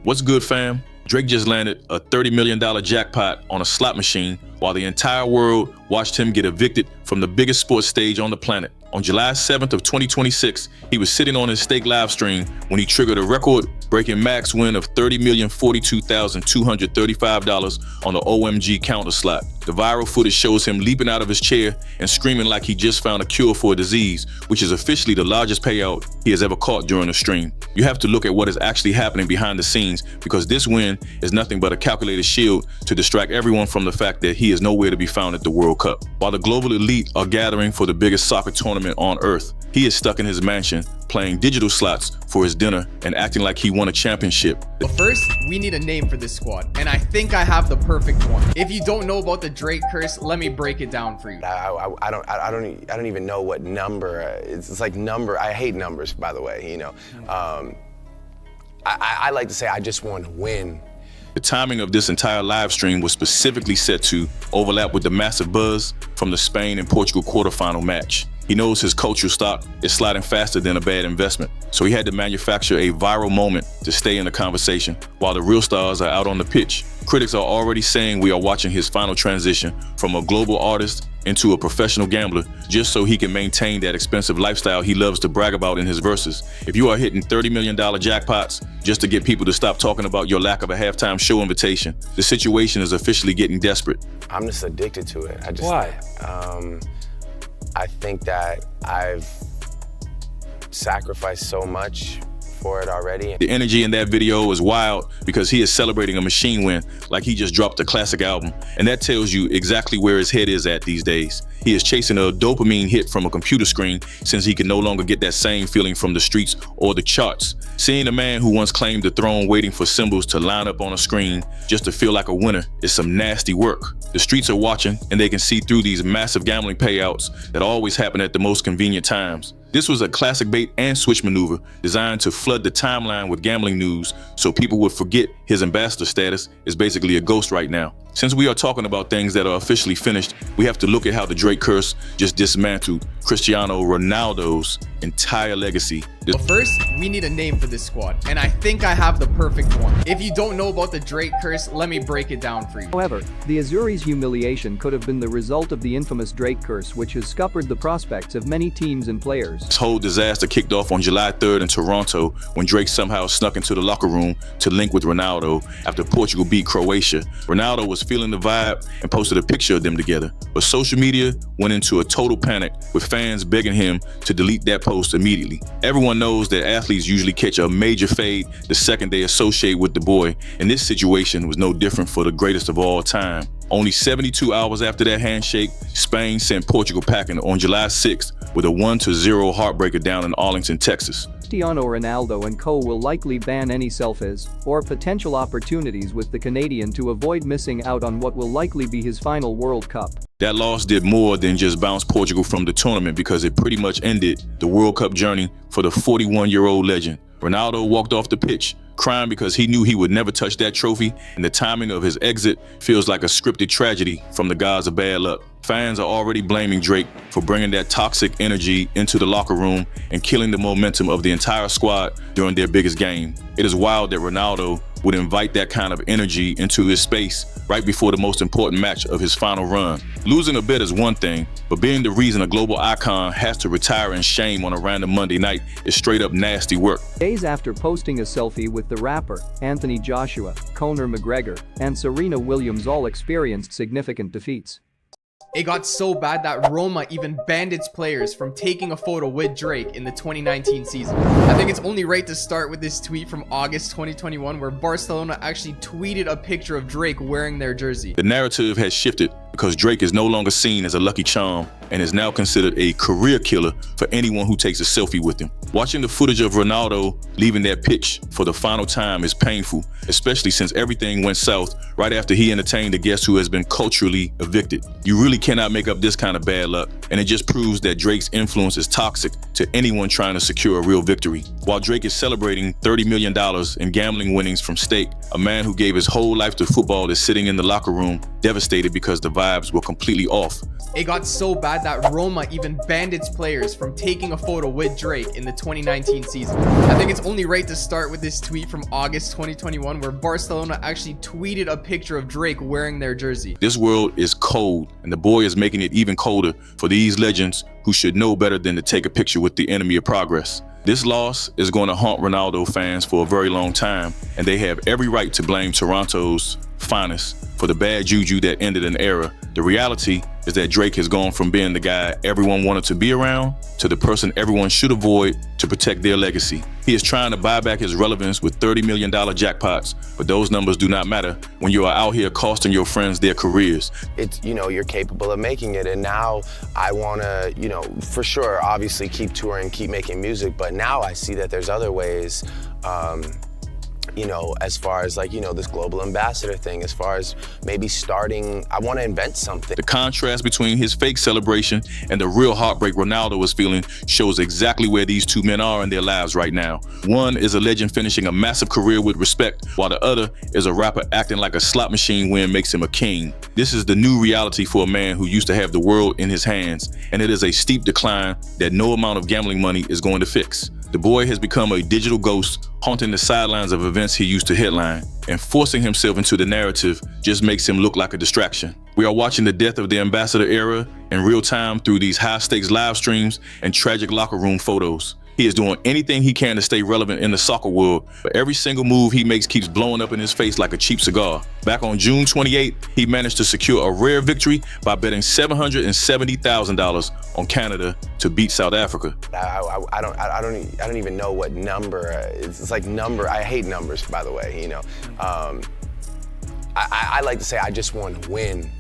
What's good, fam? Drake just landed a $30 million jackpot on a slot machine while the entire world watched him get evicted from the biggest sports stage on the planet. On July 7th of 2026, he was sitting on his stake live stream when he triggered a record-breaking max win of $30,042,235 on the OMG Counter slot. The viral footage shows him leaping out of his chair and screaming like he just found a cure for a disease, which is officially the largest payout he has ever caught during a stream. You have to look at what is actually happening behind the scenes, because this win is nothing but a calculated shield to distract everyone from the fact that he is nowhere to be found at the World Cup. While the global elite are gathering for the biggest soccer tournament on earth, he is stuck in his mansion playing digital slots for his dinner and acting like he won a championship. But first, we need a name for this squad, and I think I have the perfect one. If you don't know about the Drake curse, let me break it down for you. I don't even know what number. It's like number. I hate numbers, by the way. You know, I like to say I just want to win. The timing of this entire live stream was specifically set to overlap with the massive buzz from the Spain and Portugal quarterfinal match. He knows his cultural stock is sliding faster than a bad investment, so he had to manufacture a viral moment to stay in the conversation while the real stars are out on the pitch. Critics are already saying we are watching his final transition from a global artist into a professional gambler, just so he can maintain that expensive lifestyle he loves to brag about in his verses. If you are hitting $30 million jackpots just to get people to stop talking about your lack of a halftime show invitation, the situation is officially getting desperate. I'm just addicted to it. Why? I think that I've sacrificed so much for it already. The energy in that video is wild because he is celebrating a machine win like he just dropped a classic album, and that tells you exactly where his head is at these days. He is chasing a dopamine hit from a computer screen since he can no longer get that same feeling from the streets or the charts. Seeing a man who once claimed the throne waiting for symbols to line up on a screen just to feel like a winner is some nasty work. The streets are watching, and they can see through these massive gambling payouts that always happen at the most convenient times. This was a classic bait and switch maneuver designed to flood the timeline with gambling news so people would forget his ambassador status is basically a ghost right now. Since we are talking about things that are officially finished, we have to look at how the Drake curse just dismantled Cristiano Ronaldo's entire legacy. But first, we need a name for this squad, and I think I have the perfect one. If you don't know about the Drake curse, let me break it down for you. However, the Azuris' humiliation could have been the result of the infamous Drake curse, which has scuppered the prospects of many teams and players. This whole disaster kicked off on July 3rd in Toronto when Drake somehow snuck into the locker room to link with Ronaldo after Portugal beat Croatia. Ronaldo was feeling the vibe and posted a picture of them together, but social media went into a total panic with fans begging him to delete that post immediately. Everyone knows that athletes usually catch a major fade the second they associate with the boy, and this situation was no different for the greatest of all time. Only 72 hours after that handshake, Spain sent Portugal packing on July 6th with a 1-0 heartbreaker down in Arlington, Texas. Cristiano Ronaldo and co will likely ban any selfies or potential opportunities with the Canadian to avoid missing out on what will likely be his final World Cup. That loss did more than just bounce Portugal from the tournament, because it pretty much ended the World Cup journey for the 41-year-old legend. Ronaldo walked off the pitch crying because he knew he would never touch that trophy, and the timing of his exit feels like a scripted tragedy from the gods of bad luck. Fans are already blaming Drake for bringing that toxic energy into the locker room and killing the momentum of the entire squad during their biggest game. It is wild that Ronaldo would invite that kind of energy into his space right before the most important match of his final run. Losing a bet is one thing, but being the reason a global icon has to retire in shame on a random Monday night is straight up nasty work. Days after posting a selfie with the rapper, Anthony Joshua, Conor McGregor, and Serena Williams all experienced significant defeats. It got so bad that Roma even banned its players from taking a photo with Drake in the 2019 season. I think it's only right to start with this tweet from August 2021 where Barcelona actually tweeted a picture of Drake wearing their jersey. The narrative has shifted because Drake is no longer seen as a lucky charm and is now considered a career killer for anyone who takes a selfie with him. Watching the footage of Ronaldo leaving that pitch for the final time is painful, especially since everything went south right after he entertained a guest who has been culturally evicted. You really cannot make up this kind of bad luck, and it just proves that Drake's influence is toxic to anyone trying to secure a real victory. While Drake is celebrating $30 million in gambling winnings from stake, a man who gave his whole life to football is sitting in the locker room devastated because the vibes were completely off. It got so bad that Roma even banned its players from taking a photo with Drake in the 2019 season. I think it's only right to start with this tweet from August 2021 where Barcelona actually tweeted a picture of Drake wearing their jersey. This world is cold, and the boy is making it even colder for these legends who should know better than to take a picture with the enemy of progress. This loss is going to haunt Ronaldo fans for a very long time, and they have every right to blame Toronto's finest for the bad juju that ended an era. The reality is that Drake has gone from being the guy everyone wanted to be around to the person everyone should avoid to protect their legacy. He is trying to buy back his relevance with $30 million jackpots, but those numbers do not matter when you are out here costing your friends their careers. It's, you're capable of making it, and now I want to, for sure, obviously keep touring, keep making music, but now I see that there's other ways, as far as this global ambassador thing, as far as maybe starting, I want to invent something. The contrast between his fake celebration and the real heartbreak Ronaldo was feeling shows exactly where these two men are in their lives right now. One is a legend finishing a massive career with respect, while the other is a rapper acting like a slot machine win makes him a king. This is the new reality for a man who used to have the world in his hands, and it is a steep decline that no amount of gambling money is going to fix. The boy has become a digital ghost, haunting the sidelines of events he used to headline, and forcing himself into the narrative just makes him look like a distraction. We are watching the death of the ambassador era in real time through these high-stakes live streams and tragic locker room photos. He is doing anything he can to stay relevant in the soccer world, but every single move he makes keeps blowing up in his face like a cheap cigar. Back on June 28th, he managed to secure a rare victory by betting $770,000 on Canada to beat South Africa. I don't even know what number. It's like number. I hate numbers, by the way. I like to say I just want to win.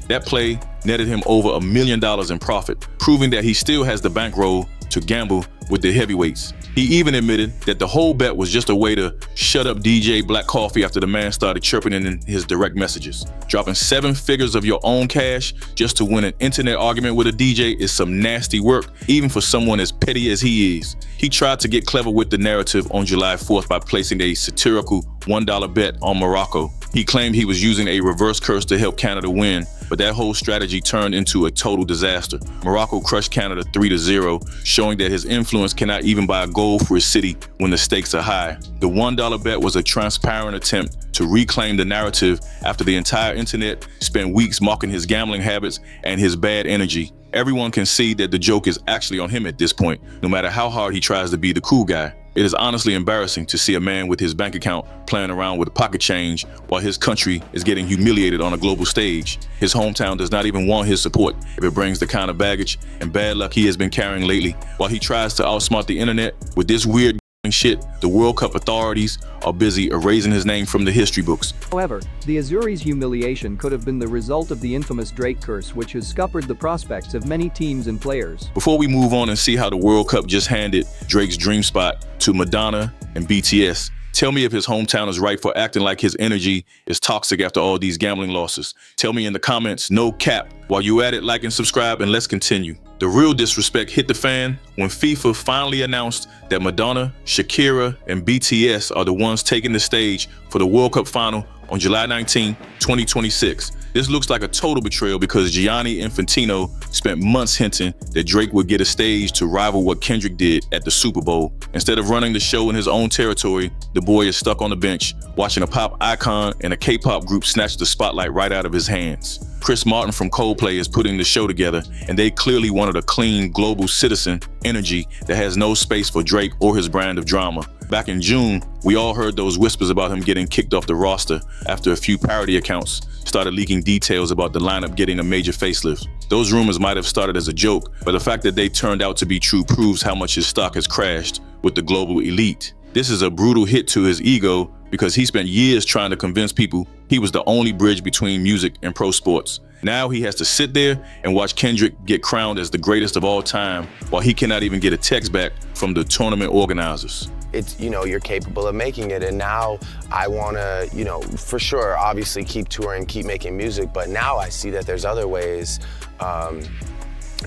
That play netted him over $1 million in profit, proving that he still has the bankroll to gamble with the heavyweights. He even admitted that the whole bet was just a way to shut up DJ Black Coffee after the man started chirping in his direct messages. Dropping 7 figures of your own cash just to win an internet argument with a DJ is some nasty work, even for someone as petty as he is. He tried to get clever with the narrative on July 4th by placing a satirical $1 bet on Morocco. He claimed he was using a reverse curse to help Canada win, but that whole strategy turned into a total disaster. Morocco crushed Canada 3-0, showing that his influence cannot even buy a goal for his city when the stakes are high. The $1 bet was a transparent attempt to reclaim the narrative after the entire internet spent weeks mocking his gambling habits and his bad energy. Everyone can see that the joke is actually on him at this point, no matter how hard he tries to be the cool guy. It is honestly embarrassing to see a man with his bank account playing around with pocket change while his country is getting humiliated on a global stage. His hometown does not even want his support if it brings the kind of baggage and bad luck he has been carrying lately. While he tries to outsmart the internet with this weird shit, the World Cup authorities are busy erasing his name from the history books. However, the Azuris' humiliation could have been the result of the infamous Drake curse, which has scuppered the prospects of many teams and players. Before we move on and see how the World Cup just handed Drake's dream spot to Madonna and BTS, tell me if his hometown is right for acting like his energy is toxic after all these gambling losses. Tell me in the comments, no cap. While you at it, like and subscribe, and let's continue. The real disrespect hit the fan when FIFA finally announced that Madonna, Shakira, and BTS are the ones taking the stage for the World Cup final on July 19, 2026. This looks like a total betrayal because Gianni Infantino spent months hinting that Drake would get a stage to rival what Kendrick did at the Super Bowl. Instead of running the show in his own territory, the boy is stuck on the bench, watching a pop icon and a K-pop group snatch the spotlight right out of his hands. Chris Martin from Coldplay is putting the show together, and they clearly wanted a clean, global citizen energy that has no space for Drake or his brand of drama. Back in June, we all heard those whispers about him getting kicked off the roster after a few parody accounts started leaking details about the lineup getting a major facelift. Those rumors might have started as a joke, but the fact that they turned out to be true proves how much his stock has crashed with the global elite. This is a brutal hit to his ego because he spent years trying to convince people he was the only bridge between music and pro sports. Now he has to sit there and watch Kendrick get crowned as the greatest of all time while he cannot even get a text back from the tournament organizers. It's, you're capable of making it, and now I want to, for sure, obviously keep touring, keep making music, but now I see that there's other ways,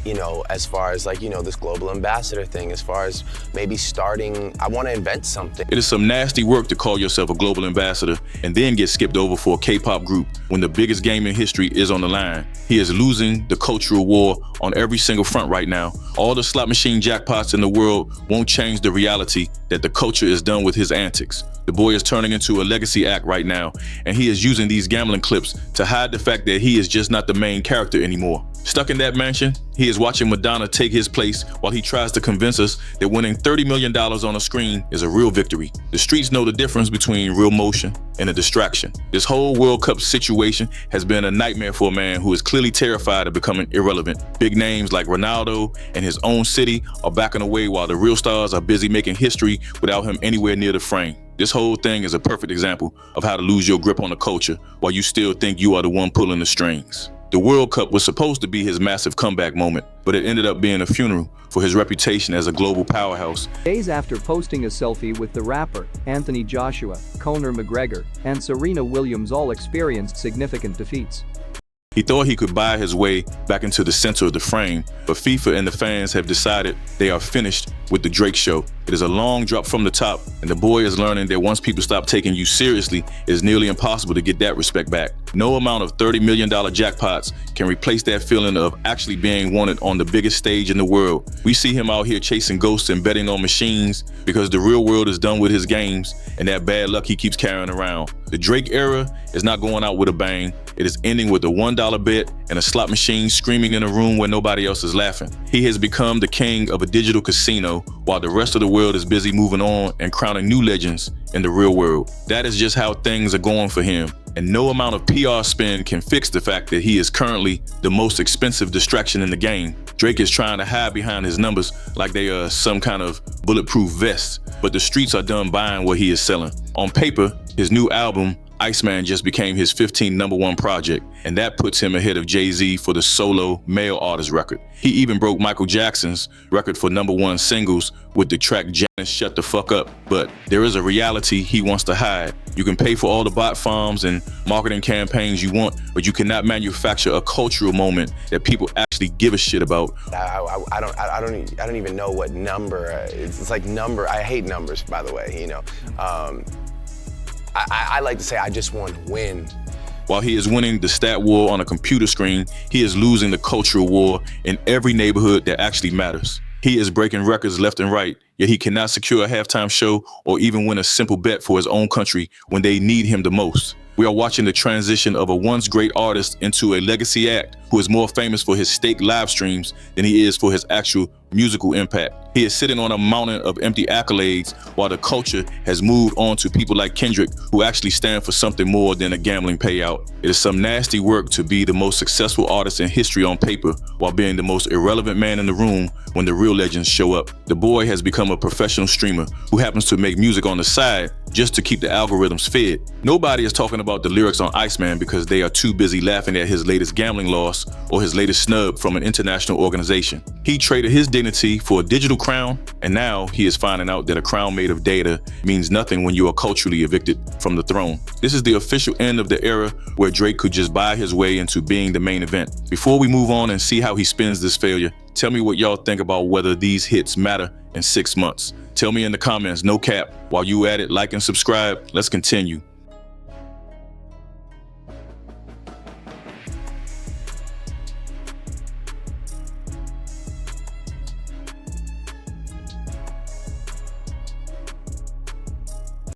you know, as far as like, you know, this global ambassador thing, as far as maybe starting, I want to invent something. It is some nasty work to call yourself a global ambassador and then get skipped over for a K-pop group when the biggest game in history is on the line. He is losing the cultural war on every single front right now. All the slot machine jackpots in the world won't change the reality that the culture is done with his antics. The boy is turning into a legacy act right now, and he is using these gambling clips to hide the fact that he is just not the main character anymore. Stuck in that mansion, he is watching Madonna take his place while he tries to convince us that winning $30 million on a screen is a real victory. The streets know the difference between real motion and a distraction. This whole World Cup situation has been a nightmare for a man who is clearly terrified of becoming irrelevant. Big names like Ronaldo and his own city are backing away while the real stars are busy making history without him anywhere near the frame. This whole thing is a perfect example of how to lose your grip on the culture while you still think you are the one pulling the strings. The World Cup was supposed to be his massive comeback moment, but it ended up being a funeral for his reputation as a global powerhouse. Days after posting a selfie with the rapper, Anthony Joshua, Conor McGregor, and Serena Williams all experienced significant defeats. He thought he could buy his way back into the center of the frame, but FIFA and the fans have decided they are finished with the Drake show. It is a long drop from the top, and the boy is learning that once people stop taking you seriously, it is nearly impossible to get that respect back. No amount of $30 million jackpots can replace that feeling of actually being wanted on the biggest stage in the world. We see him out here chasing ghosts and betting on machines because the real world is done with his games and that bad luck he keeps carrying around. The Drake era is not going out with a bang. It is ending with a $1 bet and a slot machine screaming in a room where nobody else is laughing. He has become the king of a digital casino while the rest of the world is busy moving on and crowning new legends in the real world. That is just how things are going for him. And no amount of PR spin can fix the fact that he is currently the most expensive distraction in the game. Drake is trying to hide behind his numbers like they are some kind of bulletproof vest, but the streets are done buying what he is selling. On paper, his new album, Iceman, just became his 15th #1 project, and that puts him ahead of Jay-Z for the solo male artist record. He even broke Michael Jackson's record for #1 singles with the track Janis Shut the Fuck Up. But there is a reality he wants to hide. You can pay for all the bot farms and marketing campaigns you want, but you cannot manufacture a cultural moment that people actually give a shit about. I don't even know what number. It's like number. I hate numbers, by the way. You know. I like to say I just want to win. While he is winning the stat war on a computer screen, he is losing the cultural war in every neighborhood that actually matters. He is breaking records left and right, yet he cannot secure a halftime show or even win a simple bet for his own country when they need him the most. We are watching the transition of a once great artist into a legacy act who is more famous for his steak live streams than he is for his actual musical impact. He is sitting on a mountain of empty accolades while the culture has moved on to people like Kendrick who actually stand for something more than a gambling payout. It is some nasty work to be the most successful artist in history on paper while being the most irrelevant man in the room when the real legends show up. The boy has become a professional streamer who happens to make music on the side just to keep the algorithms fed. Nobody is talking about the lyrics on Iceman because they are too busy laughing at his latest gambling loss or his latest snub from an international organization. He traded his dignity for a digital crown, and now he is finding out that a crown made of data means nothing when you are culturally evicted from the throne. This is the official end of the era where Drake could just buy his way into being the main event. Before we move on and see how he spins this failure, tell me what y'all think about whether these hits matter in 6 months. Tell me in the comments, no cap. While you at it, like and subscribe. Let's continue.